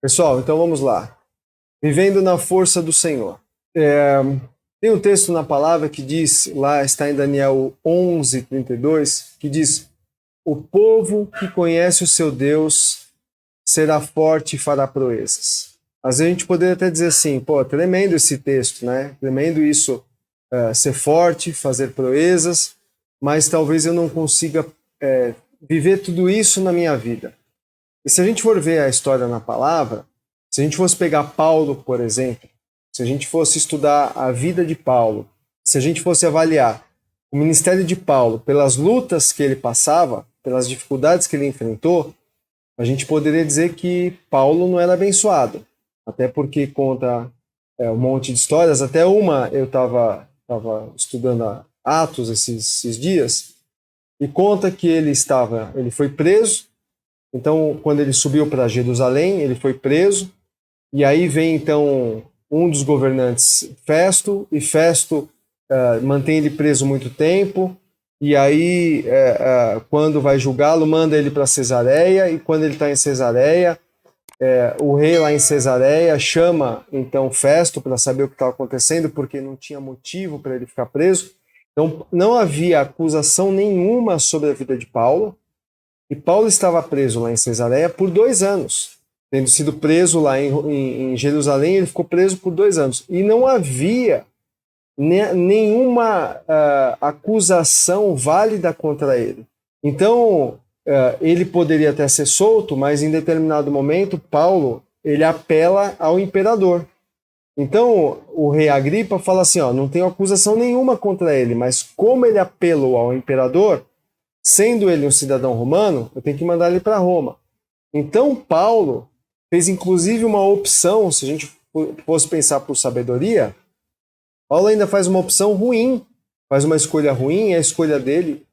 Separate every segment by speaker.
Speaker 1: Pessoal, então vamos lá. Vivendo na força do Senhor. Tem um texto na palavra que diz, lá está em Daniel 11:32, que diz: o povo que conhece o seu Deus será forte e fará proezas. Às vezes a gente poderia até dizer assim, pô, tremendo esse texto, né? Tremendo isso, ser forte, fazer proezas, mas talvez eu não consiga viver tudo isso na minha vida. E se a gente for ver a história na palavra, se a gente fosse pegar Paulo, por exemplo, se a gente fosse estudar a vida de Paulo, se a gente fosse avaliar o ministério de Paulo pelas lutas que ele passava, pelas dificuldades que ele enfrentou, a gente poderia dizer que Paulo não era abençoado. Até porque conta um monte de histórias, até uma eu estava estudando Atos esses dias, e conta que ele foi preso. Então, quando ele subiu para Jerusalém, ele foi preso, e aí vem então um dos governantes, Festo, e Festo mantém ele preso muito tempo, e aí quando vai julgá-lo, manda ele para Cesareia, e quando ele está em Cesareia, o rei lá em Cesareia chama então Festo para saber o que estava acontecendo, porque não tinha motivo para ele ficar preso. Então, não havia acusação nenhuma sobre a vida de Paulo, e Paulo estava preso lá em Cesareia por 2 anos. Tendo sido preso lá em Jerusalém, ele ficou preso por 2 anos. E não havia nenhuma acusação válida contra ele. Então, ele poderia até ser solto, mas em determinado momento, Paulo ele apela ao imperador. Então, o rei Agripa fala assim, ó, não tenho acusação nenhuma contra ele, mas como ele apelou ao imperador, sendo ele um cidadão romano, eu tenho que mandar ele para Roma. Então, Paulo fez inclusive uma opção, se a gente fosse pensar por sabedoria, Paulo ainda faz uma opção ruim, faz uma escolha ruim, e a escolha dele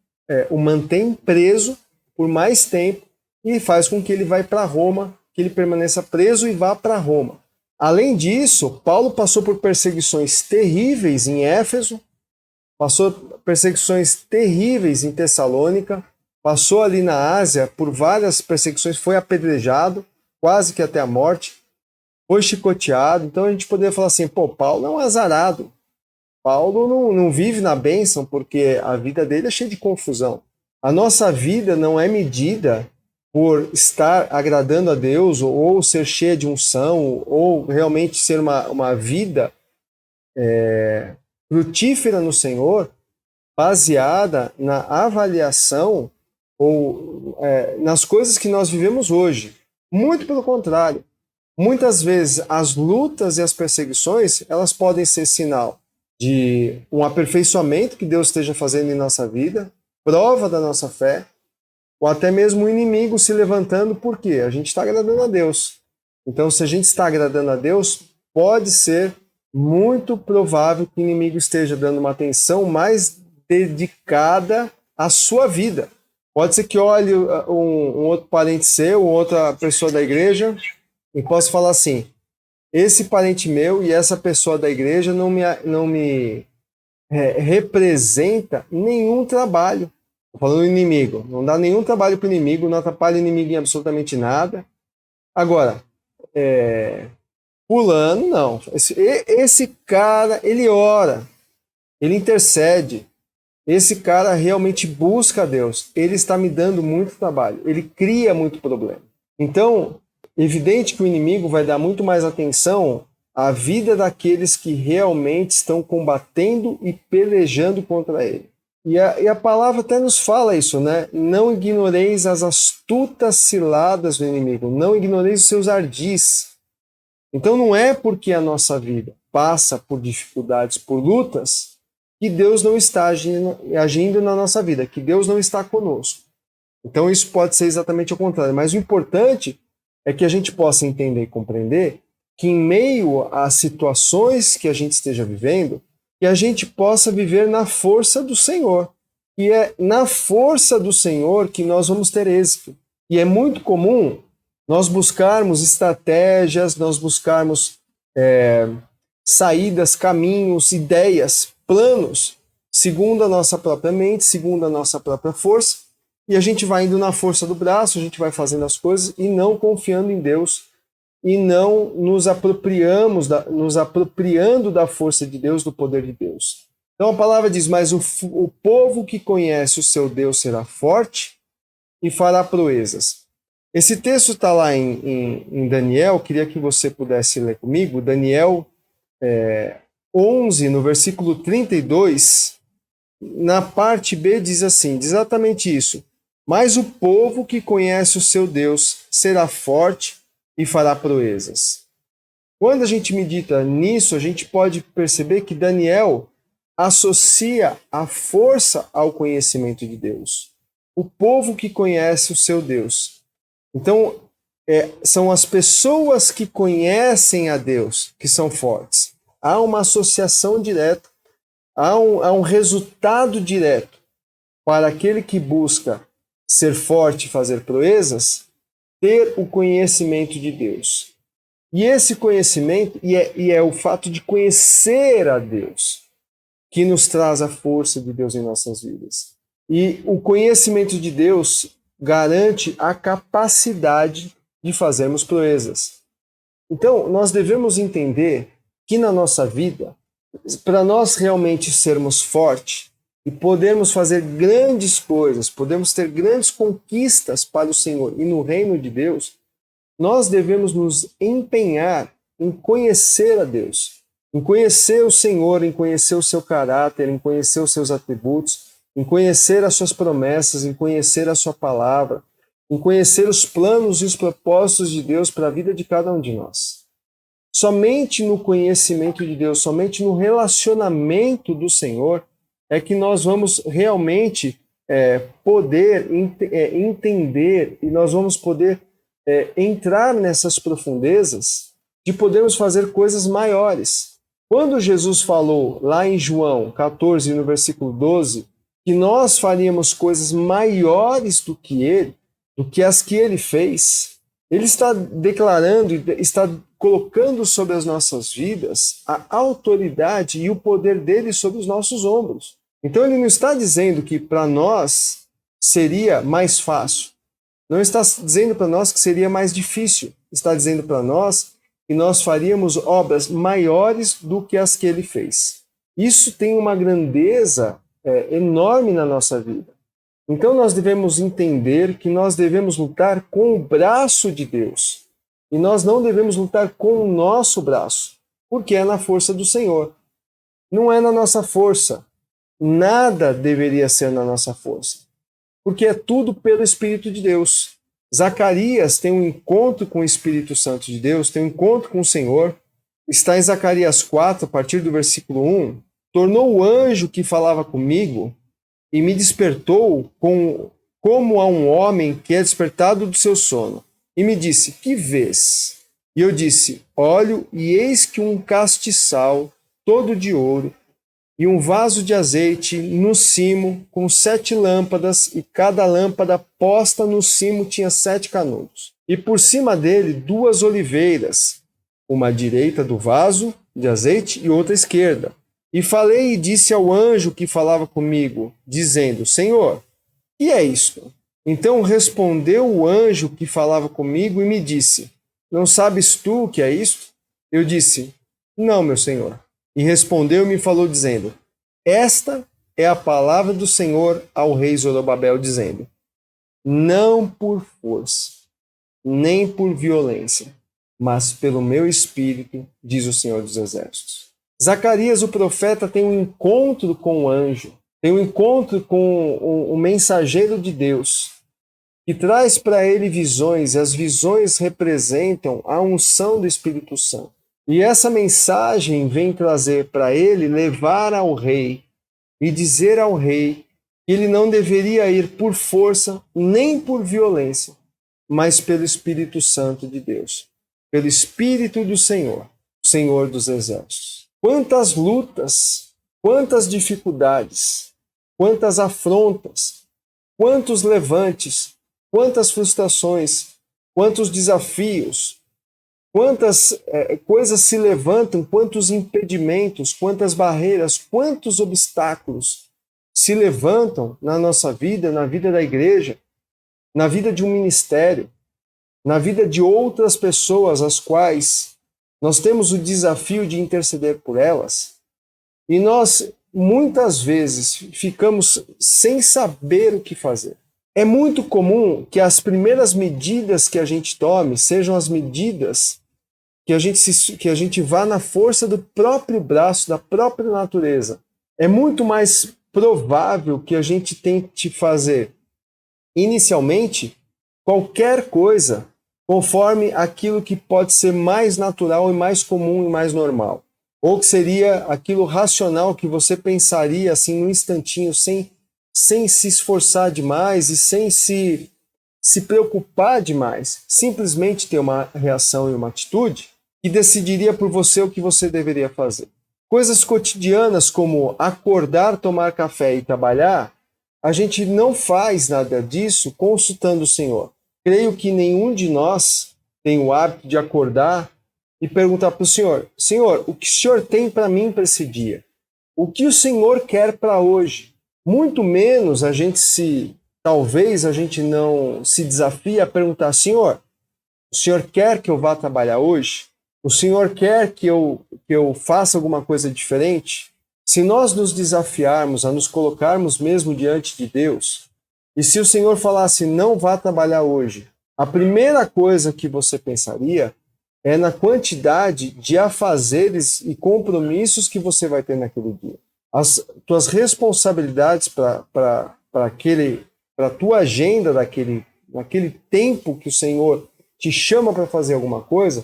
Speaker 1: o mantém preso por mais tempo e faz com que ele vá para Roma, que ele permaneça preso e vá para Roma. Além disso, Paulo passou por perseguições terríveis em Éfeso, passou perseguições terríveis em Tessalônica, passou ali na Ásia por várias perseguições, foi apedrejado, quase que até a morte, foi chicoteado. Então a gente poderia falar assim, pô, Paulo é um azarado. Paulo não vive na bênção porque a vida dele é cheia de confusão. A nossa vida não é medida por estar agradando a Deus ou ser cheia de unção ou realmente ser uma vida frutífera no Senhor, baseada na avaliação ou nas coisas que nós vivemos hoje. Muito pelo contrário. Muitas vezes as lutas e as perseguições, elas podem ser sinal de um aperfeiçoamento que Deus esteja fazendo em nossa vida, prova da nossa fé, ou até mesmo o inimigo se levantando, porque a gente está agradando a Deus. Então, se a gente está agradando a Deus, pode ser muito provável que o inimigo esteja dando uma atenção mais dedicada à sua vida. Pode ser que olhe um outro parente seu, ou outra pessoa da igreja, e possa falar assim, esse parente meu e essa pessoa da igreja não me representa nenhum trabalho. Estou falando do inimigo. Não dá nenhum trabalho para o inimigo, não atrapalha o inimigo em absolutamente nada. Agora, fulano, não. Esse cara, ele ora, ele intercede. Esse cara realmente busca a Deus. Ele está me dando muito trabalho. Ele cria muito problema. Então, evidente que o inimigo vai dar muito mais atenção à vida daqueles que realmente estão combatendo e pelejando contra ele. E a palavra até nos fala isso, né? Não ignoreis as astutas ciladas do inimigo, não ignoreis os seus ardis. Então não é porque a nossa vida passa por dificuldades, por lutas, que Deus não está agindo na nossa vida, que Deus não está conosco. Então isso pode ser exatamente o contrário, mas o importante é que a gente possa entender e compreender que em meio às situações que a gente esteja vivendo, que a gente possa viver na força do Senhor. E é na força do Senhor que nós vamos ter êxito. E é muito comum nós buscarmos estratégias, nós buscarmos saídas, caminhos, ideias, planos, segundo a nossa própria mente, segundo a nossa própria força, e a gente vai indo na força do braço, a gente vai fazendo as coisas e não confiando em Deus e não nos apropriando da força de Deus, do poder de Deus. Então a palavra diz, mas o povo que conhece o seu Deus será forte e fará proezas. Esse texto está lá em Daniel, queria que você pudesse ler comigo, Daniel 11, no versículo 32, na parte B diz assim, diz exatamente isso, mas o povo que conhece o seu Deus será forte e fará proezas. Quando a gente medita nisso, a gente pode perceber que Daniel associa a força ao conhecimento de Deus. O povo que conhece o seu Deus. Então, são as pessoas que conhecem a Deus que são fortes. Há uma associação direta, há um resultado direto para aquele que busca ser forte e fazer proezas, ter o conhecimento de Deus. E esse conhecimento, e é o fato de conhecer a Deus, que nos traz a força de Deus em nossas vidas. E o conhecimento de Deus garante a capacidade de fazermos proezas. Então, nós devemos entender que na nossa vida, para nós realmente sermos fortes e podermos fazer grandes coisas, podemos ter grandes conquistas para o Senhor e no reino de Deus, nós devemos nos empenhar em conhecer a Deus, em conhecer o Senhor, em conhecer o seu caráter, em conhecer os seus atributos, em conhecer as suas promessas, em conhecer a sua palavra, em conhecer os planos e os propósitos de Deus para a vida de cada um de nós. Somente no conhecimento de Deus, somente no relacionamento do Senhor, é que nós vamos realmente poder entender e nós vamos poder entrar nessas profundezas de podermos fazer coisas maiores. Quando Jesus falou lá em João 14, no versículo 12, que nós faríamos coisas maiores do que as que ele fez, ele está declarando, está colocando sobre as nossas vidas a autoridade e o poder dele sobre os nossos ombros. Então ele não está dizendo que para nós seria mais fácil, não está dizendo para nós que seria mais difícil, está dizendo para nós que nós faríamos obras maiores do que as que ele fez. Isso tem uma grandeza enorme na nossa vida. Então nós devemos entender que nós devemos lutar com o braço de Deus. E nós não devemos lutar com o nosso braço, porque é na força do Senhor. Não é na nossa força. Nada deveria ser na nossa força, porque é tudo pelo Espírito de Deus. Zacarias tem um encontro com o Espírito Santo de Deus, tem um encontro com o Senhor. Está em Zacarias 4, a partir do versículo 1. Tornou o anjo que falava comigo e me despertou como a um homem que é despertado do seu sono. E me disse, que vês? E eu disse, olho, e eis que um castiçal todo de ouro e um vaso de azeite no cimo com 7 lâmpadas, e cada lâmpada posta no cimo tinha 7 canudos. E por cima dele 2 oliveiras, uma à direita do vaso de azeite e outra à esquerda. E falei e disse ao anjo que falava comigo, dizendo, Senhor, que é isto? Então respondeu o anjo que falava comigo e me disse, não sabes tu o que é isto? Eu disse, não, meu Senhor. E respondeu e me falou dizendo, esta é a palavra do Senhor ao rei Zorobabel, dizendo, não por força, nem por violência, mas pelo meu espírito, diz o Senhor dos Exércitos. Zacarias, o profeta, tem um encontro com o anjo, tem um encontro com o mensageiro de Deus, que traz para ele visões, e as visões representam a unção do Espírito Santo. E essa mensagem vem trazer para ele, levar ao rei e dizer ao rei que ele não deveria ir por força nem por violência, mas pelo Espírito Santo de Deus, pelo Espírito do Senhor, o Senhor dos Exércitos. Quantas lutas, quantas dificuldades, quantas afrontas, quantos levantes, quantas frustrações, quantos desafios, quantas coisas se levantam, quantos impedimentos, quantas barreiras, quantos obstáculos se levantam na nossa vida, na vida da igreja, na vida de um ministério, na vida de outras pessoas, as quais nós temos o desafio de interceder por elas, e nós muitas vezes ficamos sem saber o que fazer. É muito comum que as primeiras medidas que a gente tome sejam as medidas que a gente vá na força do próprio braço, da própria natureza. É muito mais provável que a gente tente fazer, inicialmente, qualquer coisa conforme aquilo que pode ser mais natural e mais comum e mais normal. Ou que seria aquilo racional que você pensaria assim num instantinho, sem se esforçar demais e sem se preocupar demais. Simplesmente ter uma reação e uma atitude que decidiria por você o que você deveria fazer. Coisas cotidianas como acordar, tomar café e trabalhar, a gente não faz nada disso consultando o Senhor. Creio que nenhum de nós tem o hábito de acordar e perguntar para o Senhor: Senhor, o que o Senhor tem para mim para esse dia? O que o Senhor quer para hoje? Muito menos talvez a gente não se desafie a perguntar: Senhor, o Senhor quer que eu vá trabalhar hoje? O Senhor quer que eu faça alguma coisa diferente? Se nós nos desafiarmos a nos colocarmos mesmo diante de Deus, e se o Senhor falasse não vá trabalhar hoje, a primeira coisa que você pensaria é na quantidade de afazeres e compromissos que você vai ter naquele dia. As tuas responsabilidades para a tua agenda naquele tempo que o Senhor te chama para fazer alguma coisa,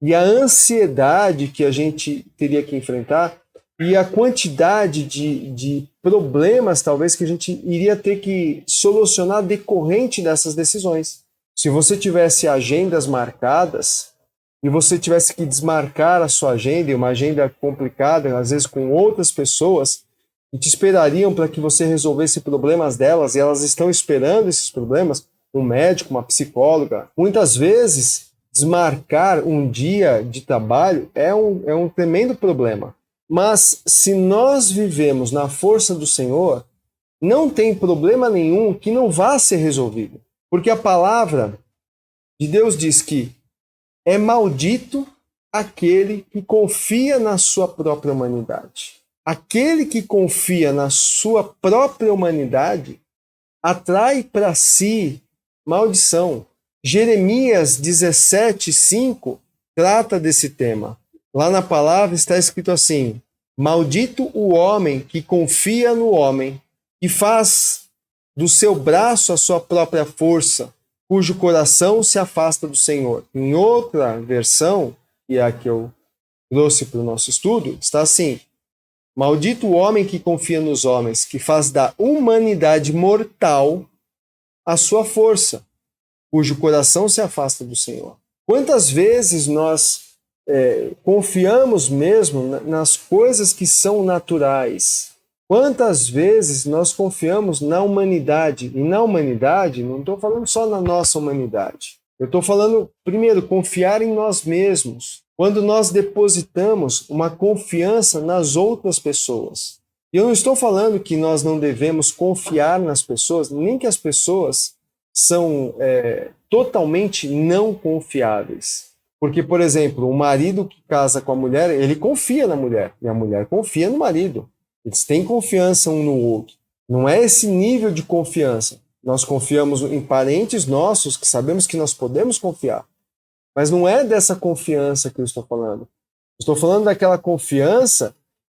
Speaker 1: e a ansiedade que a gente teria que enfrentar, e a quantidade de problemas, talvez, que a gente iria ter que solucionar decorrente dessas decisões. Se você tivesse agendas marcadas, e você tivesse que desmarcar a sua agenda, e uma agenda complicada, às vezes com outras pessoas, que te esperariam para que você resolvesse problemas delas, e elas estão esperando esses problemas, um médico, uma psicóloga. Muitas vezes, desmarcar um dia de trabalho é um tremendo problema. Mas se nós vivemos na força do Senhor, não tem problema nenhum que não vá ser resolvido. Porque a palavra de Deus diz que é maldito aquele que confia na sua própria humanidade. Aquele que confia na sua própria humanidade atrai para si maldição. Jeremias 17:5 trata desse tema. Lá na palavra está escrito assim: maldito o homem que confia no homem, que faz do seu braço a sua própria força, cujo coração se afasta do Senhor. Em outra versão, que é a que eu trouxe para o nosso estudo, está assim: maldito o homem que confia nos homens, que faz da humanidade mortal a sua força, cujo coração se afasta do Senhor. Quantas vezes nós confiamos mesmo nas coisas que são naturais? Quantas vezes nós confiamos na humanidade? E na humanidade, não estou falando só na nossa humanidade. Eu estou falando, primeiro, confiar em nós mesmos. Quando nós depositamos uma confiança nas outras pessoas. E eu não estou falando que nós não devemos confiar nas pessoas, nem que as pessoas são totalmente não confiáveis. Porque, por exemplo, o marido que casa com a mulher, ele confia na mulher, e a mulher confia no marido. Eles têm confiança um no outro. Não é esse nível de confiança. Nós confiamos em parentes nossos que sabemos que nós podemos confiar. Mas não é dessa confiança que eu estou falando. Estou falando daquela confiança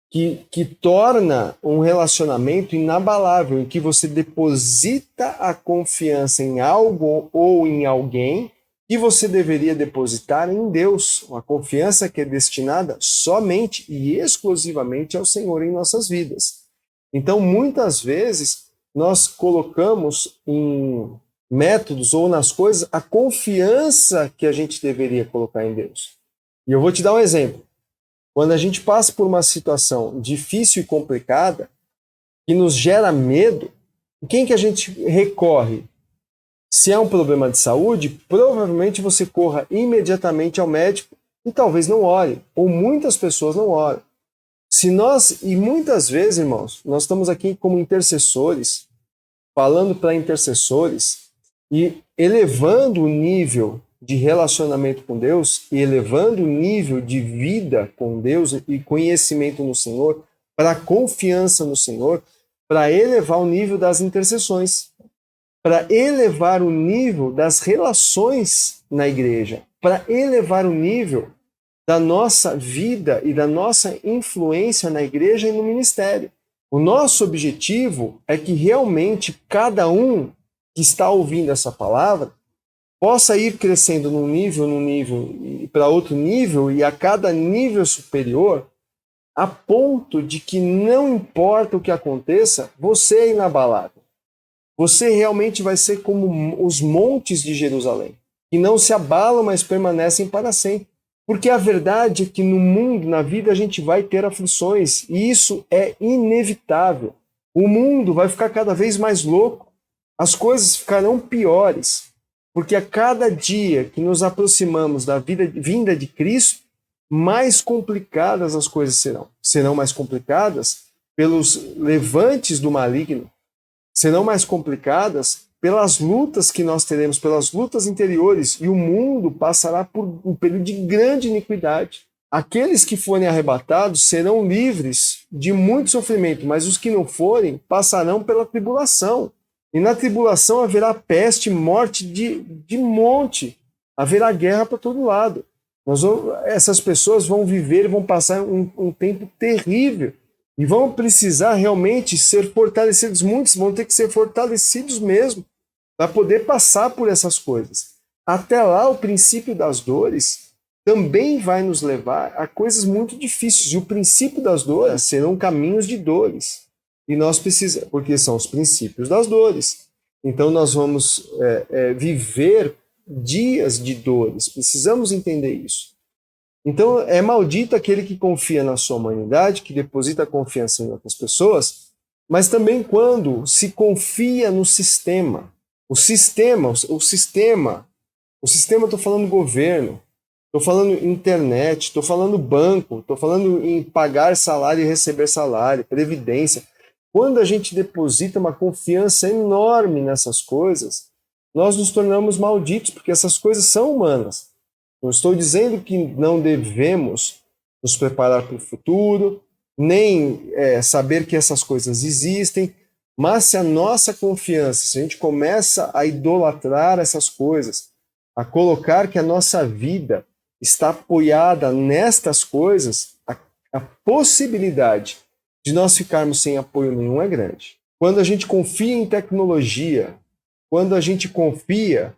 Speaker 1: que torna um relacionamento inabalável, em que você deposita a confiança em algo ou em alguém que você deveria depositar em Deus. Uma confiança que é destinada somente e exclusivamente ao Senhor em nossas vidas. Então, muitas vezes, nós colocamos em métodos ou nas coisas a confiança que a gente deveria colocar em Deus. E eu vou te dar um exemplo. Quando a gente passa por uma situação difícil e complicada, que nos gera medo, quem que a gente recorre? Se é um problema de saúde, provavelmente você corra imediatamente ao médico e talvez não ore, ou muitas pessoas não oram. E muitas vezes, irmãos, nós estamos aqui como intercessores, falando para intercessores, e elevando o nível de relacionamento com Deus e elevando o nível de vida com Deus e conhecimento no Senhor, para confiança no Senhor, para elevar o nível das intercessões, para elevar o nível das relações na igreja, para elevar o nível da nossa vida e da nossa influência na igreja e no ministério. O nosso objetivo é que realmente cada um que está ouvindo essa palavra possa ir crescendo num nível e para outro nível, e a cada nível superior, a ponto de que não importa o que aconteça, você é inabalável. Você realmente vai ser como os montes de Jerusalém, que não se abalam, mas permanecem para sempre. Porque a verdade é que no mundo, na vida, a gente vai ter aflições, e isso é inevitável. O mundo vai ficar cada vez mais louco, as coisas ficarão piores, porque a cada dia que nos aproximamos da vinda de Cristo, mais complicadas as coisas serão. Serão mais complicadas pelos levantes do maligno, serão mais complicadas pelas lutas que nós teremos, pelas lutas interiores, e o mundo passará por um período de grande iniquidade. Aqueles que forem arrebatados serão livres de muito sofrimento, mas os que não forem passarão pela tribulação. E na tribulação haverá peste, morte de monte, haverá guerra para todo lado. Essas pessoas vão viver, vão passar um tempo terrível, e vão precisar realmente ser fortalecidos. Muitos vão ter que ser fortalecidos mesmo para poder passar por essas coisas. Até lá, o princípio das dores também vai nos levar a coisas muito difíceis. E o princípio das dores serão caminhos de dores. E nós precisamos, porque são os princípios das dores. Então nós vamos viver dias de dores. Precisamos entender isso. Então, é maldito aquele que confia na sua humanidade, que deposita confiança em outras pessoas, mas também quando se confia no sistema. O sistema, estou falando governo, estou falando internet, estou falando banco, estou falando em pagar salário e receber salário, previdência. Quando a gente deposita uma confiança enorme nessas coisas, nós nos tornamos malditos, porque essas coisas são humanas. Não estou dizendo que não devemos nos preparar para o futuro, nem saber que essas coisas existem, mas se a nossa confiança, se a gente começa a idolatrar essas coisas, a colocar que a nossa vida está apoiada nestas coisas, a possibilidade de nós ficarmos sem apoio nenhum é grande. Quando a gente confia em tecnologia, quando a gente confia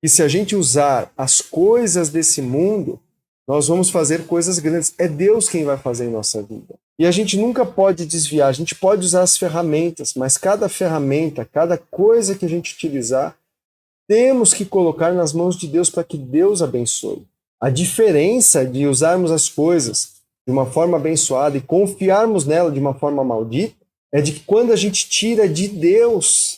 Speaker 1: que se a gente usar as coisas desse mundo, nós vamos fazer coisas grandes. É Deus quem vai fazer em nossa vida. E a gente nunca pode desviar, a gente pode usar as ferramentas, mas cada ferramenta, cada coisa que a gente utilizar, temos que colocar nas mãos de Deus para que Deus abençoe. A diferença de usarmos as coisas de uma forma abençoada e confiarmos nela de uma forma maldita é de que quando a gente tira de Deus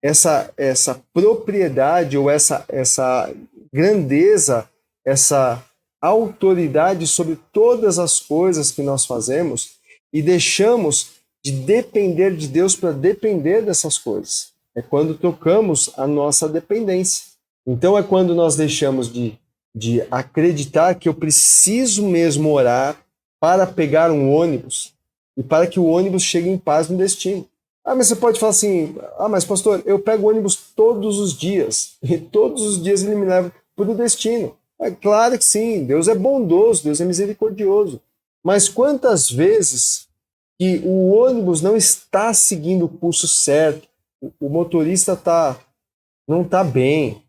Speaker 1: essa propriedade ou essa grandeza, essa autoridade sobre todas as coisas que nós fazemos e deixamos de depender de Deus para depender dessas coisas. É quando tocamos a nossa dependência. Então é quando nós deixamos de acreditar que eu preciso mesmo orar para pegar um ônibus e para que o ônibus chegue em paz no destino. Mas você pode falar assim, mas pastor, eu pego ônibus todos os dias, e todos os dias ele me leva para o destino. É claro que sim, Deus é bondoso, Deus é misericordioso. Mas quantas vezes que o ônibus não está seguindo o curso certo, o motorista não está bem,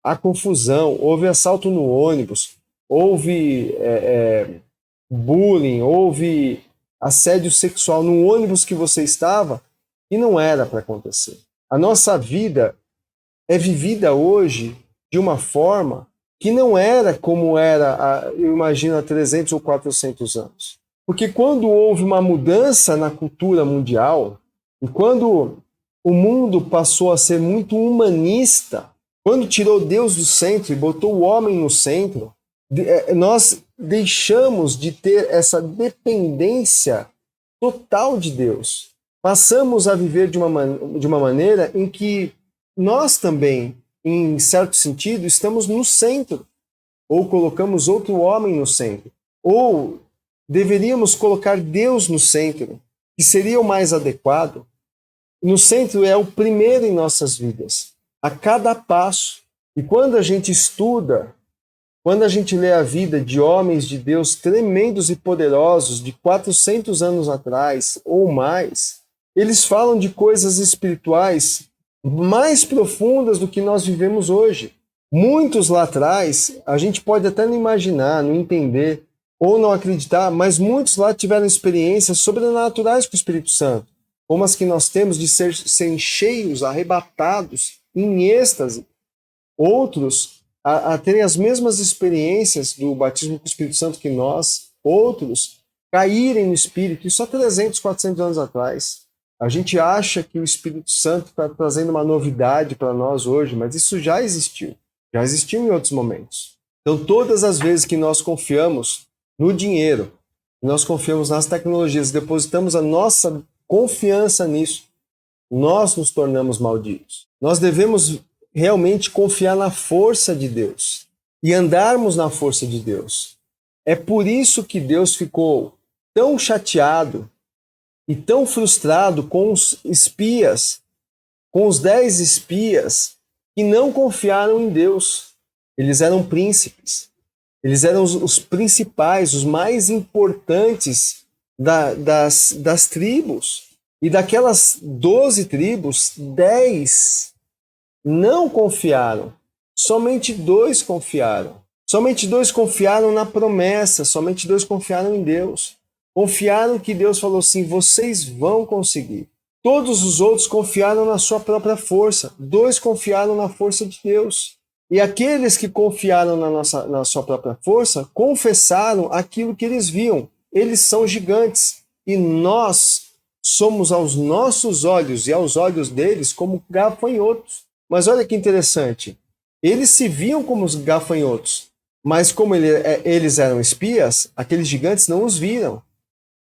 Speaker 1: há confusão, houve assalto no ônibus, houve bullying, houve assédio sexual no ônibus que você estava, e não era para acontecer. A nossa vida é vivida hoje de uma forma que não era como era, eu imagino, há 300 ou 400 anos. Porque quando houve uma mudança na cultura mundial, e quando o mundo passou a ser muito humanista, quando tirou Deus do centro e botou o homem no centro, nós deixamos de ter essa dependência total de Deus. Passamos a viver de uma maneira em que nós também, em certo sentido, estamos no centro, ou colocamos outro homem no centro, ou deveríamos colocar Deus no centro, que seria o mais adequado. No centro é o primeiro em nossas vidas, a cada passo. E quando a gente estuda, quando a gente lê a vida de homens de Deus tremendos e poderosos de 400 anos atrás ou mais, eles falam de coisas espirituais mais profundas do que nós vivemos hoje. Muitos lá atrás, a gente pode até não imaginar, não entender ou não acreditar, mas muitos lá tiveram experiências sobrenaturais com o Espírito Santo, como as que nós temos de serem cheios, arrebatados, em êxtase. Outros a terem as mesmas experiências do batismo com o Espírito Santo que nós, outros caírem no Espírito, isso há 300, 400 anos atrás. A gente acha que o Espírito Santo está trazendo uma novidade para nós hoje, mas isso já existiu em outros momentos. Então, todas as vezes que nós confiamos no dinheiro, nós confiamos nas tecnologias, depositamos a nossa confiança nisso, nós nos tornamos malditos. Nós devemos realmente confiar na força de Deus e andarmos na força de Deus. É por isso que Deus ficou tão chateado e tão frustrado com os espias, com os 10 espias que não confiaram em Deus. Eles eram príncipes, eles eram os principais, os mais importantes das tribos. E daquelas 12 tribos, 10 não confiaram. Somente 2 confiaram. Somente 2 confiaram na promessa, somente 2 confiaram em Deus. Confiaram que Deus falou assim, vocês vão conseguir. Todos os outros confiaram na sua própria força. 2 confiaram na força de Deus. E aqueles que confiaram na sua própria força, confessaram aquilo que eles viam. Eles são gigantes. E nós somos aos nossos olhos e aos olhos deles como gafanhotos. Mas olha que interessante. Eles se viam como os gafanhotos. Mas como eles eram espias, aqueles gigantes não os viram.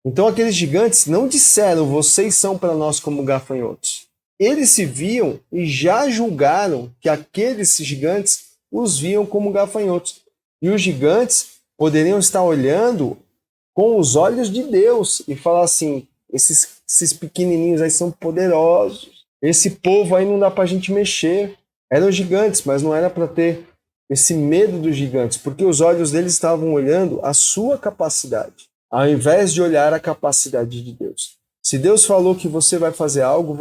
Speaker 1: Então aqueles gigantes não disseram, vocês são para nós como gafanhotos. Eles se viam e já julgaram que aqueles gigantes os viam como gafanhotos. E os gigantes poderiam estar olhando com os olhos de Deus e falar assim, esses pequenininhos aí são poderosos. Esse povo aí não dá para a gente mexer. Eram gigantes, mas não era para ter esse medo dos gigantes, porque os olhos deles estavam olhando a sua capacidade, ao invés de olhar a capacidade de Deus. Se Deus falou que você vai fazer algo,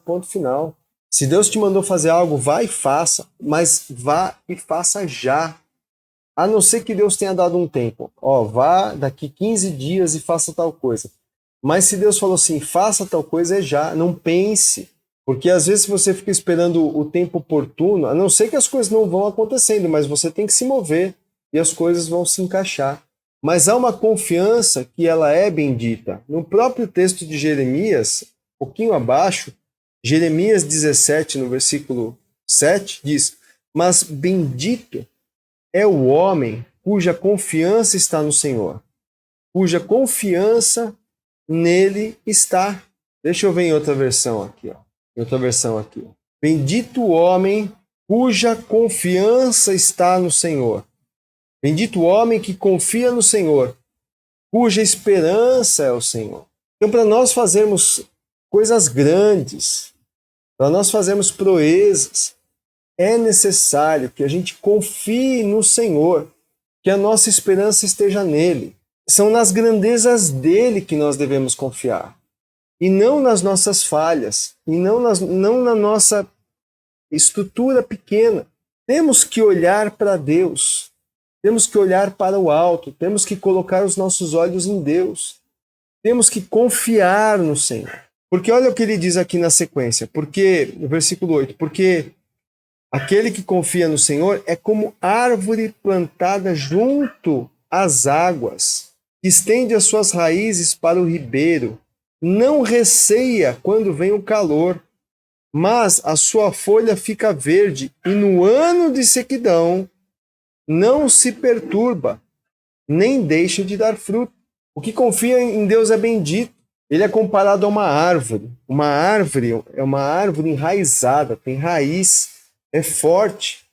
Speaker 1: ponto final. Se Deus te mandou fazer algo, vá e faça, mas vá e faça já. A não ser que Deus tenha dado um tempo. Vá daqui 15 dias e faça tal coisa. Mas se Deus falou assim, faça tal coisa, é já, não pense. Porque às vezes você fica esperando o tempo oportuno, a não ser que as coisas não vão acontecendo, mas você tem que se mover e as coisas vão se encaixar. Mas há uma confiança que ela é bendita. No próprio texto de Jeremias, um pouquinho abaixo, Jeremias 17, no versículo 7, diz, mas bendito é o homem cuja confiança está no Senhor, cuja confiança nele está. Deixa eu ver em outra versão aqui, Bendito o homem cuja confiança está no Senhor. Bendito o homem que confia no Senhor, cuja esperança é o Senhor. Então, para nós fazermos coisas grandes, para nós fazermos proezas, é necessário que a gente confie no Senhor, que a nossa esperança esteja nele. São nas grandezas dele que nós devemos confiar. E não nas nossas falhas, e não na nossa estrutura pequena. Temos que olhar para Deus, temos que olhar para o alto, temos que colocar os nossos olhos em Deus, temos que confiar no Senhor. Porque olha o que ele diz aqui na sequência, no versículo 8, porque aquele que confia no Senhor é como árvore plantada junto às águas, que estende as suas raízes para o ribeiro, não receia quando vem o calor, mas a sua folha fica verde, e no ano de sequidão não se perturba, nem deixa de dar fruto. O que confia em Deus é bendito. Ele é comparado a uma árvore. Uma árvore é uma árvore enraizada, tem raiz, é forte,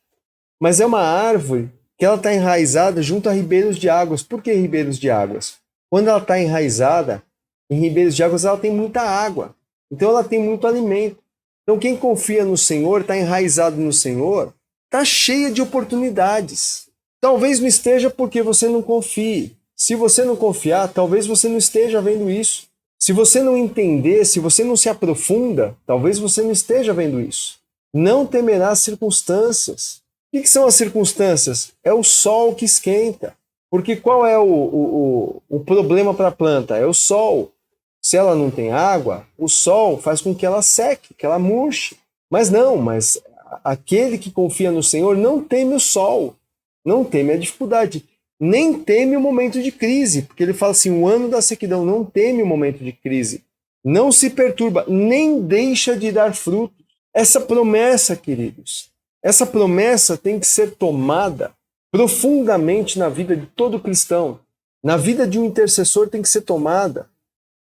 Speaker 1: mas é uma árvore que ela está enraizada junto a ribeiros de águas. Por que ribeiros de águas? Quando ela está enraizada em ribeiros de águas, ela tem muita água. Então ela tem muito alimento. Então quem confia no Senhor, está enraizado no Senhor, está cheia de oportunidades. Talvez não esteja porque você não confie. Se você não confiar, talvez você não esteja vendo isso. Se você não entender, se você não se aprofunda, talvez você não esteja vendo isso. Não temerá as circunstâncias. O que são as circunstâncias? É o sol que esquenta. Porque qual é o problema para a planta? É o sol. Se ela não tem água, o sol faz com que ela seque, que ela murche. Mas aquele que confia no Senhor não teme o sol, não teme a dificuldade, nem teme o momento de crise, porque ele fala assim, o ano da sequidão não teme o momento de crise, não se perturba, nem deixa de dar fruto. Essa promessa, queridos, essa promessa tem que ser tomada profundamente na vida de todo cristão. Na vida de um intercessor tem que ser tomada.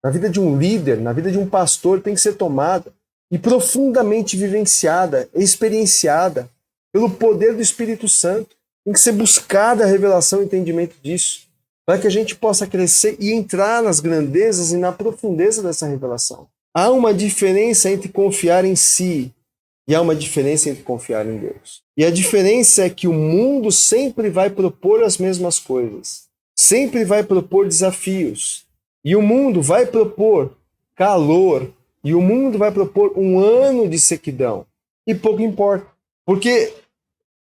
Speaker 1: Na vida de um líder, na vida de um pastor tem que ser tomada. E profundamente vivenciada, experienciada pelo poder do Espírito Santo. Tem que ser buscada a revelação e entendimento disso, para que a gente possa crescer e entrar nas grandezas e na profundeza dessa revelação. Há uma diferença entre confiar em si e há uma diferença entre confiar em Deus. E a diferença é que o mundo sempre vai propor as mesmas coisas, sempre vai propor desafios. E o mundo vai propor calor, e o mundo vai propor um ano de sequidão. E pouco importa, porque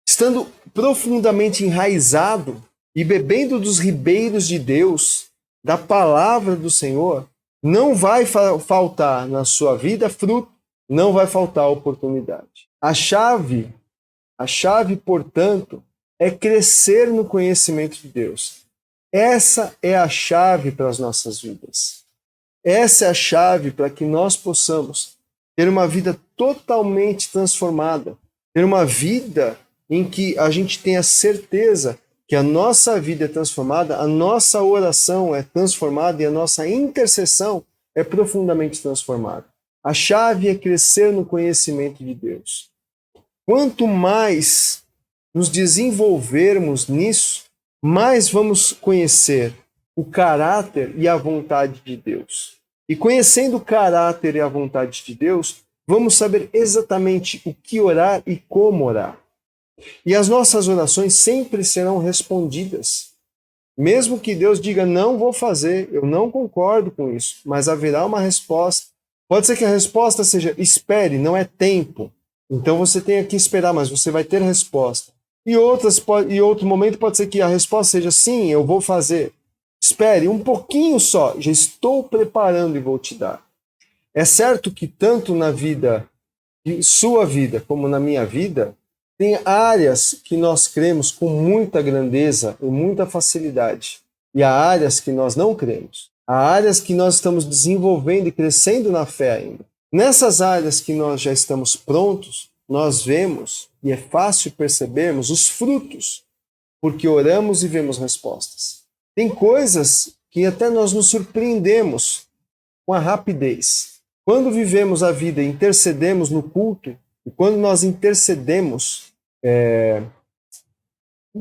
Speaker 1: estando profundamente enraizado e bebendo dos ribeiros de Deus, da palavra do Senhor, não vai faltar na sua vida fruto, não vai faltar oportunidade. A chave, portanto, é crescer no conhecimento de Deus. Essa é a chave para as nossas vidas. Essa é a chave para que nós possamos ter uma vida totalmente transformada, ter uma vida em que a gente tenha certeza que a nossa vida é transformada, a nossa oração é transformada e a nossa intercessão é profundamente transformada. A chave é crescer no conhecimento de Deus. Quanto mais nos desenvolvermos nisso, mais vamos conhecer o caráter e a vontade de Deus. E conhecendo o caráter e a vontade de Deus, vamos saber exatamente o que orar e como orar. E as nossas orações sempre serão respondidas. Mesmo que Deus diga, não vou fazer, eu não concordo com isso, mas haverá uma resposta. Pode ser que a resposta seja, espere, não é tempo. Então você tem que esperar, mas você vai ter resposta. E outro momento pode ser que a resposta seja, sim, eu vou fazer. Espere um pouquinho só, já estou preparando e vou te dar. É certo que tanto na vida, em sua vida, como na minha vida, tem áreas que nós cremos com muita grandeza e muita facilidade. E há áreas que nós não cremos. Há áreas que nós estamos desenvolvendo e crescendo na fé ainda. Nessas áreas que nós já estamos prontos, nós vemos, e é fácil percebermos, os frutos, porque oramos e vemos respostas. Tem coisas que até nós nos surpreendemos com a rapidez. Quando vivemos a vida e intercedemos no culto, e quando nós intercedemos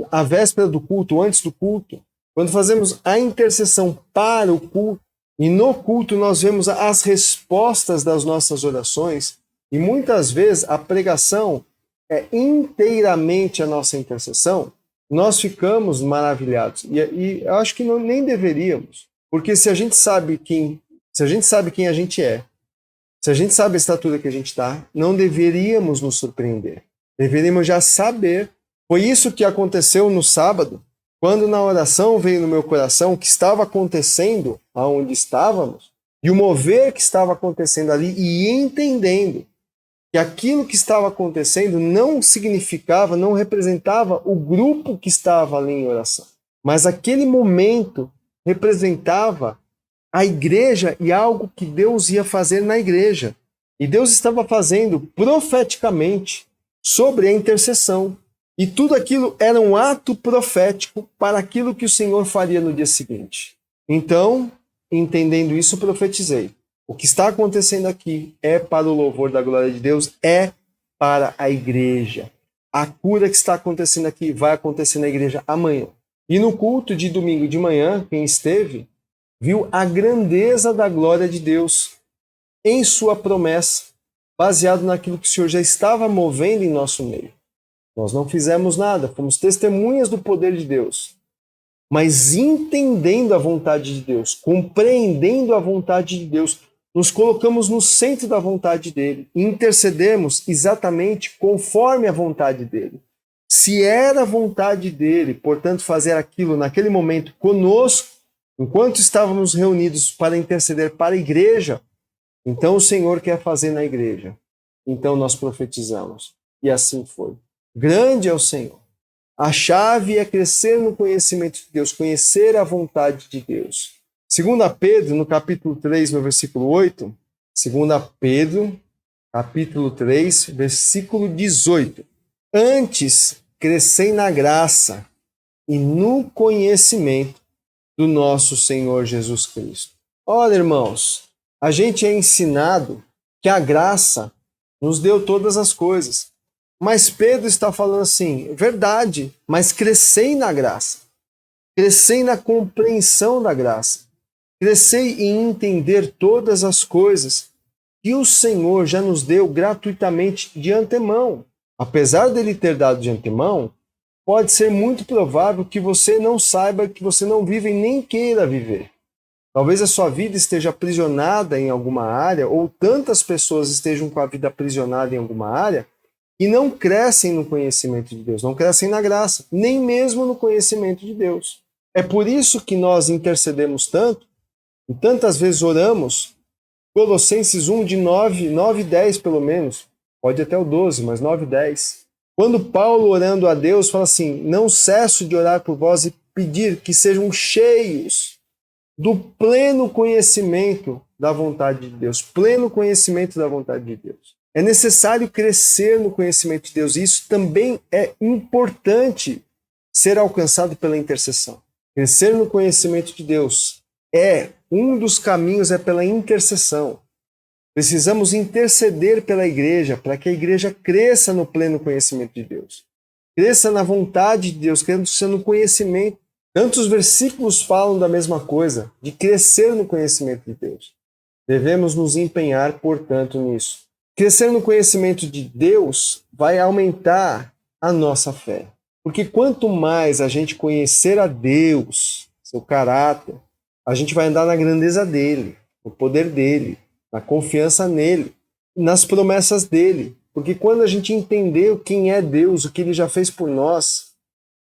Speaker 1: a véspera do culto, antes do culto, quando fazemos a intercessão para o culto, e no culto nós vemos as respostas das nossas orações, e muitas vezes a pregação é inteiramente a nossa intercessão, nós ficamos maravilhados. E eu acho que nem deveríamos, porque se a gente sabe quem a gente é, se a gente sabe a estatura que a gente está, não deveríamos nos surpreender. Deveríamos já saber. Foi isso que aconteceu no sábado, quando na oração veio no meu coração o que estava acontecendo aonde estávamos, e o mover que estava acontecendo ali, e entendendo que aquilo que estava acontecendo não significava, não representava o grupo que estava ali em oração, mas aquele momento representava a igreja e algo que Deus ia fazer na igreja. E Deus estava fazendo profeticamente sobre a intercessão. E tudo aquilo era um ato profético para aquilo que o Senhor faria no dia seguinte. Então, entendendo isso, profetizei. O que está acontecendo aqui é para o louvor da glória de Deus, é para a igreja. A cura que está acontecendo aqui vai acontecer na igreja amanhã. E no culto de domingo de manhã, quem esteve, viu a grandeza da glória de Deus em sua promessa, baseado naquilo que o Senhor já estava movendo em nosso meio. Nós não fizemos nada, fomos testemunhas do poder de Deus. Mas entendendo a vontade de Deus, compreendendo a vontade de Deus, nos colocamos no centro da vontade dele e intercedemos exatamente conforme a vontade dele. Se era a vontade dele, portanto, fazer aquilo naquele momento conosco, enquanto estávamos reunidos para interceder para a igreja, então o Senhor quer fazer na igreja. Então nós profetizamos. E assim foi. Grande é o Senhor. A chave é crescer no conhecimento de Deus, conhecer a vontade de Deus. 2 Pedro, no capítulo 3, no versículo 8, 2 Pedro, capítulo 3, versículo 18. Antes, crescei na graça e no conhecimento do nosso Senhor Jesus Cristo. Olha, irmãos, a gente é ensinado que a graça nos deu todas as coisas. Mas Pedro está falando assim, verdade, mas crescei na graça. Crescei na compreensão da graça. Crescei em entender todas as coisas que o Senhor já nos deu gratuitamente de antemão. Apesar dele ter dado de antemão, pode ser muito provável que você não saiba, que você não vive e nem queira viver. Talvez a sua vida esteja aprisionada em alguma área, ou tantas pessoas estejam com a vida aprisionada em alguma área, e não crescem no conhecimento de Deus, não crescem na graça, nem mesmo no conhecimento de Deus. É por isso que nós intercedemos tanto, e tantas vezes oramos, Colossenses 1, de 9 e 10 pelo menos, pode até o 12, mas 9 e 10. Quando Paulo, orando a Deus, fala assim, não cesso de orar por vós e pedir que sejam cheios do pleno conhecimento da vontade de Deus, pleno conhecimento da vontade de Deus. É necessário crescer no conhecimento de Deus, e isso também é importante ser alcançado pela intercessão. Crescer no conhecimento de Deus um dos caminhos é pela intercessão. Precisamos interceder pela igreja, para que a igreja cresça no pleno conhecimento de Deus. Cresça na vontade de Deus, cresça no conhecimento. Tantos versículos falam da mesma coisa, de crescer no conhecimento de Deus. Devemos nos empenhar, portanto, nisso. Crescer no conhecimento de Deus vai aumentar a nossa fé. Porque quanto mais a gente conhecer a Deus, seu caráter, a gente vai andar na grandeza dele, no poder dele, na confiança nele, nas promessas dele. Porque quando a gente entender quem é Deus, o que ele já fez por nós,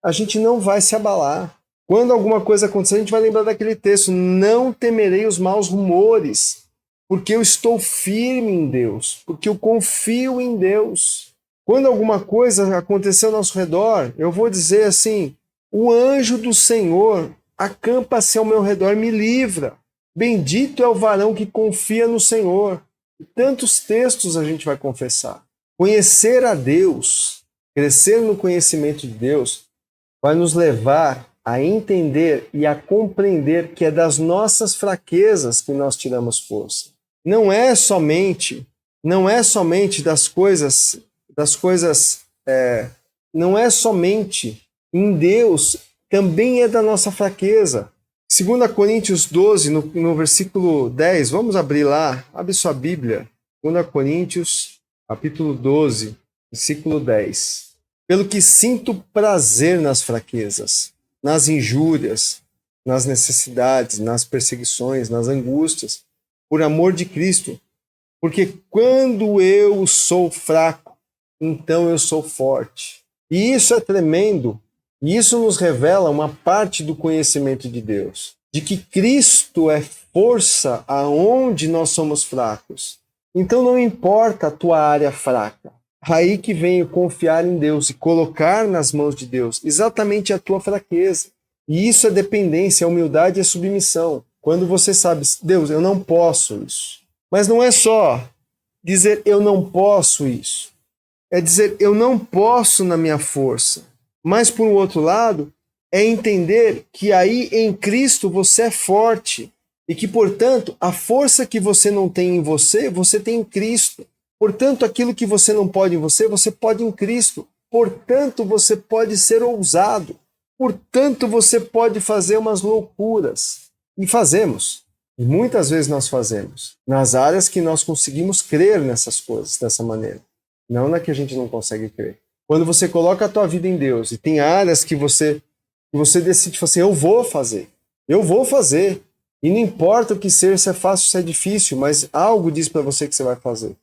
Speaker 1: a gente não vai se abalar. Quando alguma coisa acontecer, a gente vai lembrar daquele texto, não temerei os maus rumores, porque eu estou firme em Deus, porque eu confio em Deus. Quando alguma coisa acontecer ao nosso redor, eu vou dizer assim, o anjo do Senhor acampa-se ao meu redor, me livra. Bendito é o varão que confia no Senhor. E tantos textos a gente vai confessar. Conhecer a Deus, crescer no conhecimento de Deus, vai nos levar a entender e a compreender que é das nossas fraquezas que nós tiramos força. Não é somente não é somente em Deus, também é da nossa fraqueza. 2 Coríntios 12, no versículo 10, vamos abrir lá, abre sua Bíblia, 2 Coríntios, capítulo 12, versículo 10. Pelo que sinto prazer nas fraquezas, nas injúrias, nas necessidades, nas perseguições, nas angústias, por amor de Cristo, porque quando eu sou fraco, então eu sou forte. E isso é tremendo, e isso nos revela uma parte do conhecimento de Deus, de que Cristo é força aonde nós somos fracos. Então não importa a tua área fraca, aí que vem o confiar em Deus e colocar nas mãos de Deus exatamente a tua fraqueza. E isso é dependência, é humildade e é submissão. Quando você sabe, Deus, eu não posso isso. Mas não é só dizer eu não posso isso. É dizer eu não posso na minha força. Mas, por um outro lado, é entender que aí em Cristo você é forte. e que, portanto, a força que você não tem em você, você tem em Cristo. Portanto, aquilo que você não pode em você, você pode em Cristo. Portanto, você pode ser ousado. Portanto, você pode fazer umas loucuras. E fazemos. E muitas vezes nós fazemos. Nas áreas que nós conseguimos crer nessas coisas, dessa maneira. Não na que a gente não consegue crer. Quando você coloca a tua vida em Deus e tem áreas que você decide fazer, eu vou fazer. Eu vou fazer. E não importa o que ser, se é fácil, se é difícil, mas algo diz para você que você vai fazer.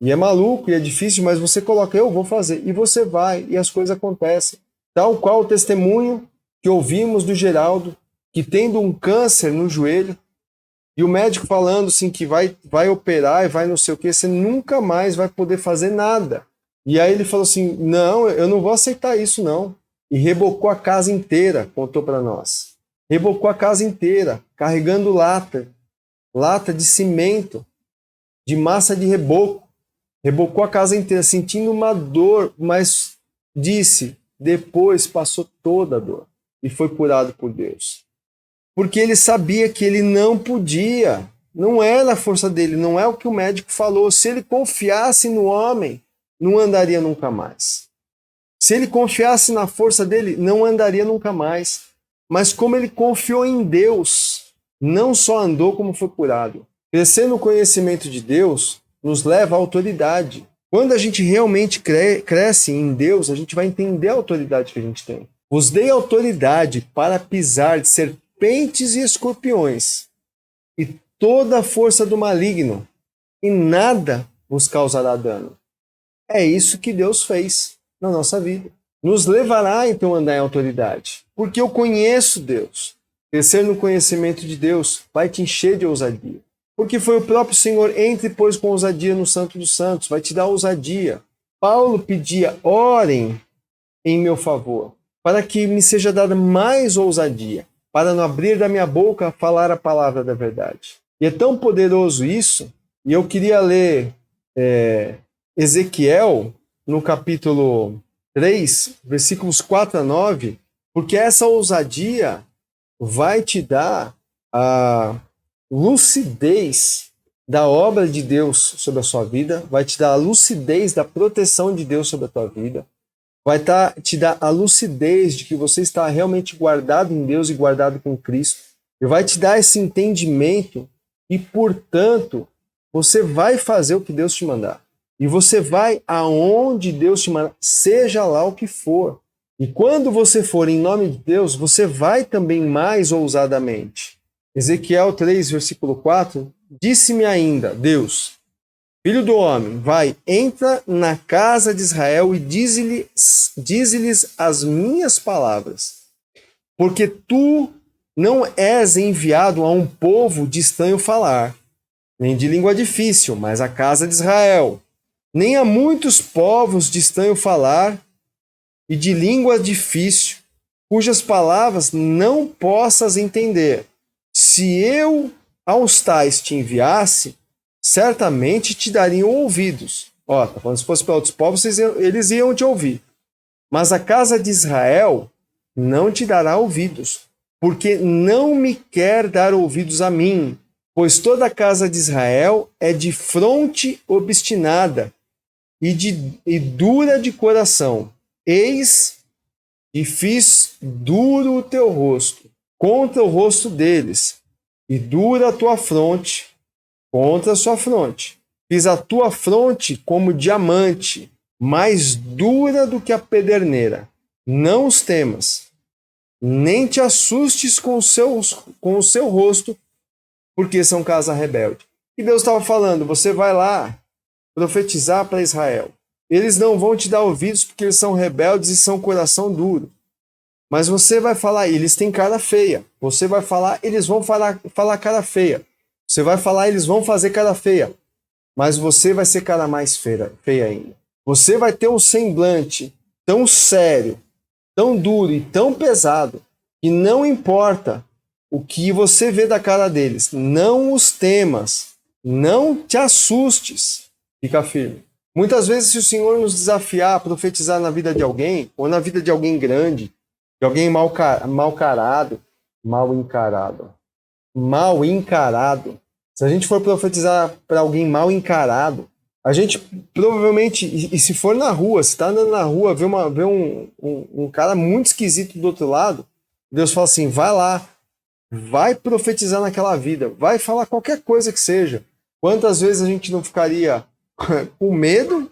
Speaker 1: E é maluco, e é difícil, mas você coloca, eu vou fazer. E você vai, e as coisas acontecem. Tal qual o testemunho que ouvimos do Geraldo, que tendo um câncer no joelho, e o médico falando assim que vai operar e vai não sei o que, você nunca mais vai poder fazer nada. E aí ele falou assim, não, eu não vou aceitar isso não. E rebocou a casa inteira, contou para nós. Rebocou a casa inteira, carregando lata de cimento, de massa de reboco. Rebocou a casa inteira, sentindo uma dor, mas disse, depois passou toda a dor e foi curado por Deus. Porque ele sabia que ele não podia, não era a força dele, não é o que o médico falou. Se ele confiasse no homem, não andaria nunca mais. Se ele confiasse na força dele, não andaria nunca mais. Mas como ele confiou em Deus, não só andou como foi curado. Crescer no conhecimento de Deus nos leva à autoridade. Quando a gente realmente cresce em Deus, a gente vai entender a autoridade que a gente tem. Vos dei autoridade para pisar de serpentes e escorpiões e toda a força do maligno, e nada vos causará dano. É isso que Deus fez na nossa vida. Nos levará então a andar em autoridade, porque eu conheço Deus. Crescer no conhecimento de Deus vai te encher de ousadia. Porque foi o próprio Senhor, entre, pois, com ousadia no Santo dos Santos, vai te dar ousadia. Paulo pedia, orem em meu favor, para que me seja dada mais ousadia, para não abrir da minha boca a falar a palavra da verdade. E é tão poderoso isso, e eu queria ler Ezequiel, no capítulo 3, versículos 4 a 9, porque essa ousadia vai te dar a lucidez da obra de Deus sobre a sua vida, vai te dar a lucidez da proteção de Deus sobre a tua vida, vai te dar a lucidez de que você está realmente guardado em Deus e guardado com Cristo, e vai te dar esse entendimento e, portanto, você vai fazer o que Deus te mandar. E você vai aonde Deus te mandar, seja lá o que for. E quando você for em nome de Deus, você vai também mais ousadamente. Ezequiel 3, versículo 4, disse-me ainda, Deus, filho do homem, vai, entra na casa de Israel e dize-lhes as minhas palavras, porque tu não és enviado a um povo de estranho falar, nem de língua difícil, mas a casa de Israel, nem a muitos povos de estranho falar e de língua difícil, cujas palavras não possas entender. Se eu aos tais te enviasse, certamente te dariam ouvidos. Ó, tá falando, se fosse para outros povos, eles iam te ouvir. Mas a casa de Israel não te dará ouvidos, porque não me quer dar ouvidos a mim, pois toda a casa de Israel é de fronte obstinada e dura de coração. Eis e fiz duro o teu rosto contra o rosto deles, e dura a tua fronte contra a sua fronte. Fiz a tua fronte como diamante, mais dura do que a pederneira. Não os temas, nem te assustes com o seu rosto, porque são casa rebelde. E Deus estava falando, você vai lá profetizar para Israel. Eles não vão te dar ouvidos porque eles são rebeldes e são coração duro. Mas você vai falar, eles têm cara feia. Você vai falar, eles vão falar cara feia. Você vai falar, eles vão fazer cara feia. Mas você vai ser cara mais feia ainda. Você vai ter um semblante tão sério, tão duro e tão pesado, que não importa o que você vê da cara deles. Não os temas. Não te assustes. Fica firme. Muitas vezes, se o Senhor nos desafiar a profetizar na vida de alguém, ou na vida de alguém grande, de alguém mal encarado, mal encarado, se a gente for profetizar para alguém mal encarado, a gente provavelmente, e se for na rua, se está andando na rua, vê um cara muito esquisito do outro lado, Deus fala assim, vai lá, vai profetizar naquela vida, vai falar qualquer coisa que seja. Quantas vezes a gente não ficaria com medo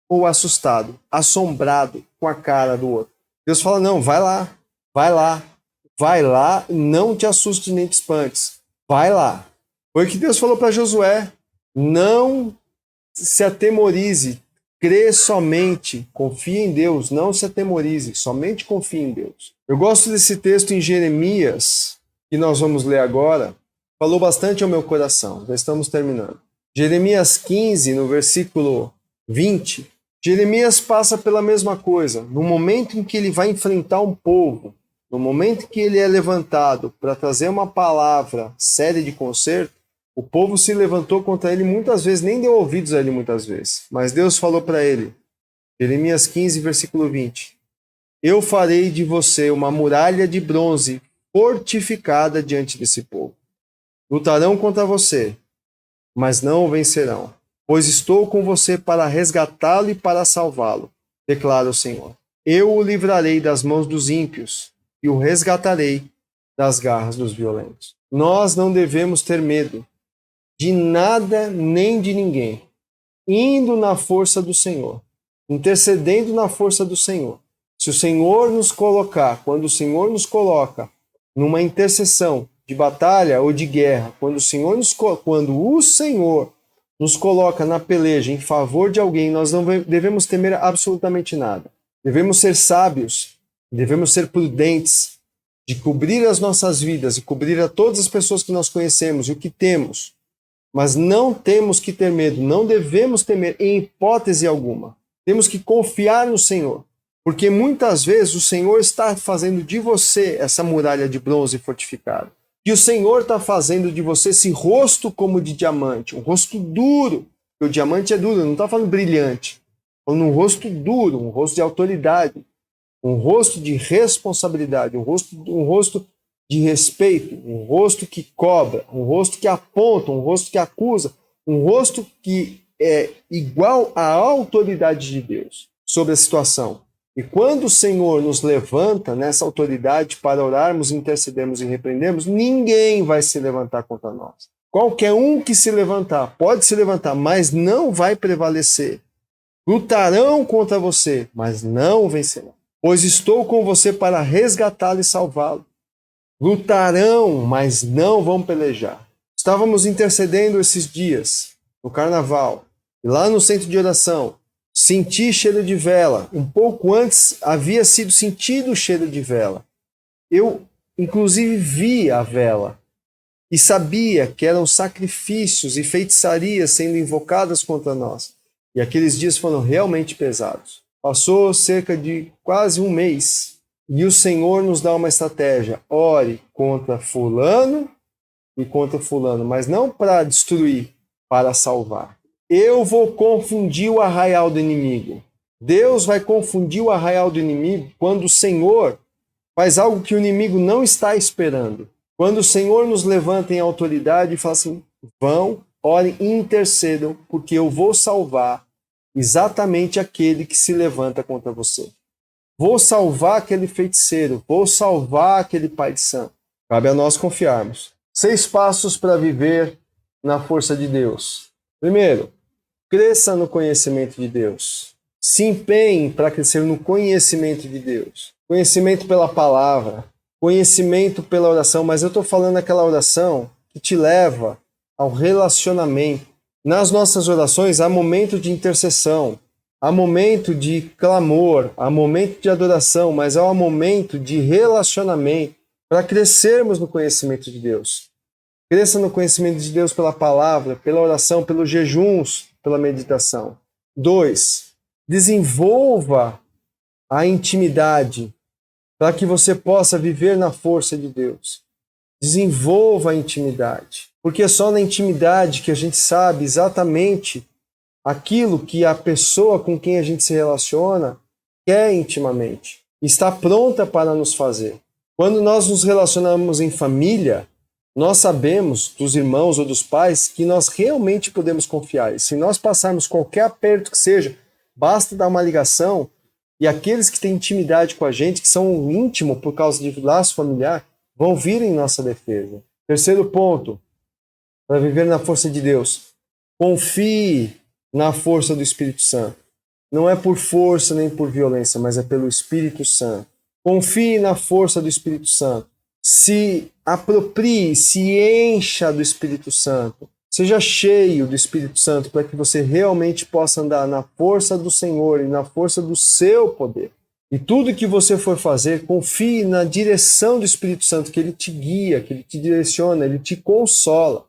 Speaker 1: ou assustado, assombrado com a cara do outro? Deus fala, não, vai lá, vai lá, vai lá, não te assuste nem te espantes, vai lá. Foi o que Deus falou para Josué, não se atemorize, crê somente, confie em Deus, não se atemorize, somente confie em Deus. Eu gosto desse texto em Jeremias, que nós vamos ler agora, falou bastante ao meu coração, já estamos terminando. Jeremias 15, no versículo 20, Jeremias passa pela mesma coisa. No momento em que ele vai enfrentar um povo, no momento em que ele é levantado para trazer uma palavra séria de conserto, o povo se levantou contra ele muitas vezes, nem deu ouvidos a ele muitas vezes. Mas Deus falou para ele, Jeremias 15, versículo 20, eu farei de você uma muralha de bronze fortificada diante desse povo. Lutarão contra você, mas não o vencerão, pois estou com você para resgatá-lo e para salvá-lo, declara o Senhor. Eu o livrarei das mãos dos ímpios e o resgatarei das garras dos violentos. Nós não devemos ter medo de nada nem de ninguém, indo na força do Senhor, intercedendo na força do Senhor. Se o Senhor nos colocar, quando o Senhor nos coloca numa intercessão de batalha ou de guerra, quando o Senhor nos coloca na peleja em favor de alguém, nós não devemos temer absolutamente nada. Devemos ser sábios, devemos ser prudentes, de cobrir as nossas vidas e cobrir a todas as pessoas que nós conhecemos e o que temos. Mas não temos que ter medo, não devemos temer em hipótese alguma. Temos que confiar no Senhor, porque muitas vezes o Senhor está fazendo de você essa muralha de bronze fortificada. E o Senhor está fazendo de você esse rosto como de diamante, um rosto duro, porque o diamante é duro, não está falando brilhante, falando um rosto duro, um rosto de autoridade, um rosto de responsabilidade, um rosto de respeito, um rosto que cobra, um rosto que aponta, um rosto que acusa, um rosto que é igual à autoridade de Deus sobre a situação. E quando o Senhor nos levanta nessa autoridade para orarmos, intercedermos e repreendermos, ninguém vai se levantar contra nós. Qualquer um que se levantar, pode se levantar, mas não vai prevalecer. Lutarão contra você, mas não vencerão. Pois estou com você para resgatá-lo e salvá-lo. Lutarão, mas não vão pelejar. Estávamos intercedendo esses dias, no carnaval, e lá no centro de oração, senti cheiro de vela. Um pouco antes havia sido sentido o cheiro de vela. Eu, inclusive, vi a vela e sabia que eram sacrifícios e feitiçarias sendo invocadas contra nós. E aqueles dias foram realmente pesados. Passou cerca de quase um mês. E o Senhor nos dá uma estratégia. Ore contra fulano e contra fulano, mas não para destruir, para salvar. Eu vou confundir o arraial do inimigo. Deus vai confundir o arraial do inimigo quando o Senhor faz algo que o inimigo não está esperando. Quando o Senhor nos levanta em autoridade e fala assim, vão, orem e intercedam, porque eu vou salvar exatamente aquele que se levanta contra você. Vou salvar aquele feiticeiro, vou salvar aquele pai de santo. Cabe a nós confiarmos. 6 passos para viver na força de Deus. Primeiro, cresça no conhecimento de Deus. Se empenhe para crescer no conhecimento de Deus. Conhecimento pela palavra, conhecimento pela oração, mas eu estou falando aquela oração que te leva ao relacionamento. Nas nossas orações há momento de intercessão, há momento de clamor, há momento de adoração, mas há um momento de relacionamento para crescermos no conhecimento de Deus. Cresça no conhecimento de Deus pela palavra, pela oração, pelos jejuns, pela meditação. 2. Desenvolva a intimidade para que você possa viver na força de Deus. Desenvolva a intimidade, porque é só na intimidade que a gente sabe exatamente aquilo que a pessoa com quem a gente se relaciona quer intimamente, está pronta para nos fazer. Quando nós nos relacionamos em família, nós sabemos dos irmãos ou dos pais que nós realmente podemos confiar. E se nós passarmos qualquer aperto que seja, basta dar uma ligação e aqueles que têm intimidade com a gente, que são íntimos por causa de laço familiar, vão vir em nossa defesa. Terceiro ponto, para viver na força de Deus, confie na força do Espírito Santo. Não é por força nem por violência, mas é pelo Espírito Santo. Confie na força do Espírito Santo. Se aproprie, se encha do Espírito Santo. Seja cheio do Espírito Santo para que você realmente possa andar na força do Senhor e na força do seu poder. E tudo que você for fazer, confie na direção do Espírito Santo, que Ele te guia, que Ele te direciona, Ele te consola.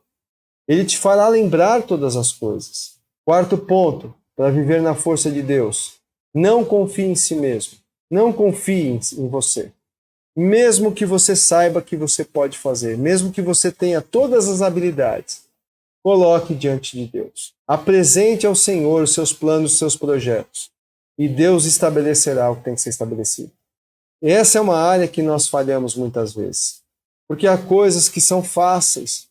Speaker 1: Ele te fará lembrar todas as coisas. Quarto ponto, para viver na força de Deus. Não confie em si mesmo. Não confie em você. Mesmo que você saiba que você pode fazer, mesmo que você tenha todas as habilidades, coloque diante de Deus. Apresente ao Senhor os seus planos, os seus projetos. E Deus estabelecerá o que tem que ser estabelecido. Essa é uma área que nós falhamos muitas vezes. Porque há coisas que são fáceis,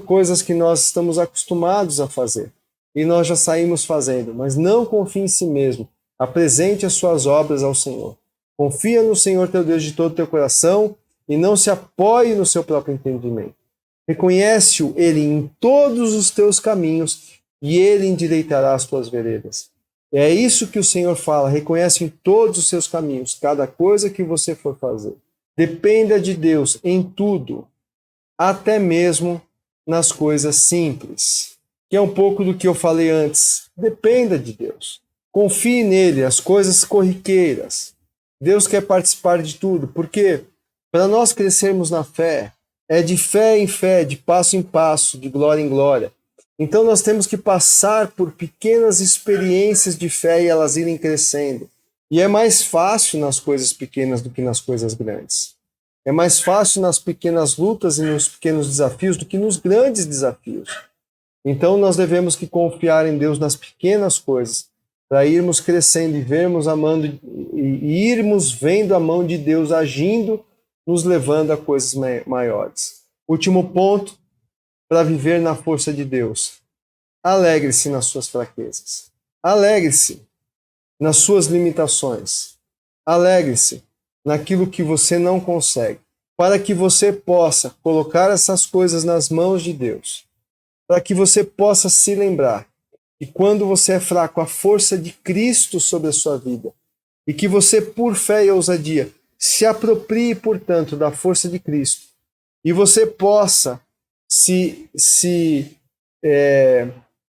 Speaker 1: coisas que nós estamos acostumados a fazer. E nós já saímos fazendo. Mas não confie em si mesmo. Apresente as suas obras ao Senhor. Confia no Senhor teu Deus de todo o teu coração e não se apoie no seu próprio entendimento. Reconhece-o Ele em todos os teus caminhos e Ele endireitará as tuas veredas. É isso que o Senhor fala, reconhece em todos os seus caminhos, cada coisa que você for fazer. Dependa de Deus em tudo, até mesmo nas coisas simples, que é um pouco do que eu falei antes. Dependa de Deus. Confie nele, as coisas corriqueiras. Deus quer participar de tudo, porque para nós crescermos na fé, é de fé em fé, de passo em passo, de glória em glória. Então nós temos que passar por pequenas experiências de fé e elas irem crescendo. E é mais fácil nas coisas pequenas do que nas coisas grandes. É mais fácil nas pequenas lutas e nos pequenos desafios do que nos grandes desafios. Então nós devemos que confiar em Deus nas pequenas coisas, para irmos crescendo e vermos amando e irmos vendo a mão de Deus agindo, nos levando a coisas maiores. Último ponto, para viver na força de Deus. Alegre-se nas suas fraquezas. Alegre-se nas suas limitações. Alegre-se naquilo que você não consegue, para que você possa colocar essas coisas nas mãos de Deus, para que você possa se lembrar que quando você é fraco, a força de Cristo sobre a sua vida, e que você, por fé e ousadia, se aproprie, portanto, da força de Cristo, e você possa se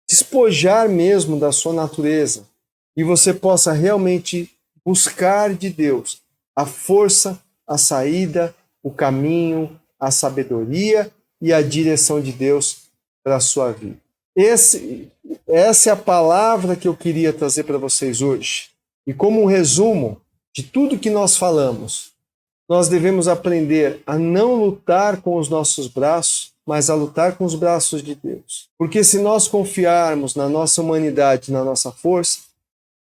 Speaker 1: despojar mesmo da sua natureza, e você possa realmente buscar de Deus a força, a saída, o caminho, a sabedoria e a direção de Deus para a sua vida. Essa é a palavra que eu queria trazer para vocês hoje. E como um resumo de tudo que nós falamos, nós devemos aprender a não lutar com os nossos braços, mas a lutar com os braços de Deus. Porque se nós confiarmos na nossa humanidade, na nossa força,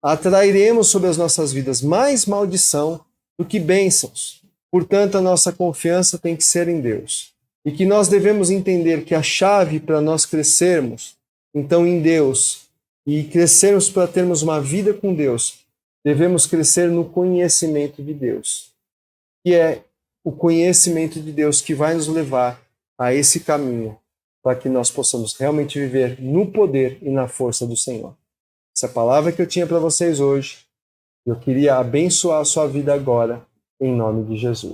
Speaker 1: atrairemos sobre as nossas vidas mais maldição do que bênçãos. Portanto, a nossa confiança tem que ser em Deus. E que nós devemos entender que a chave para nós crescermos, então, em Deus, e crescermos para termos uma vida com Deus, devemos crescer no conhecimento de Deus, que é o conhecimento de Deus que vai nos levar a esse caminho, para que nós possamos realmente viver no poder e na força do Senhor. Essa é a palavra que eu tinha para vocês hoje. Eu queria abençoar a sua vida agora, em nome de Jesus.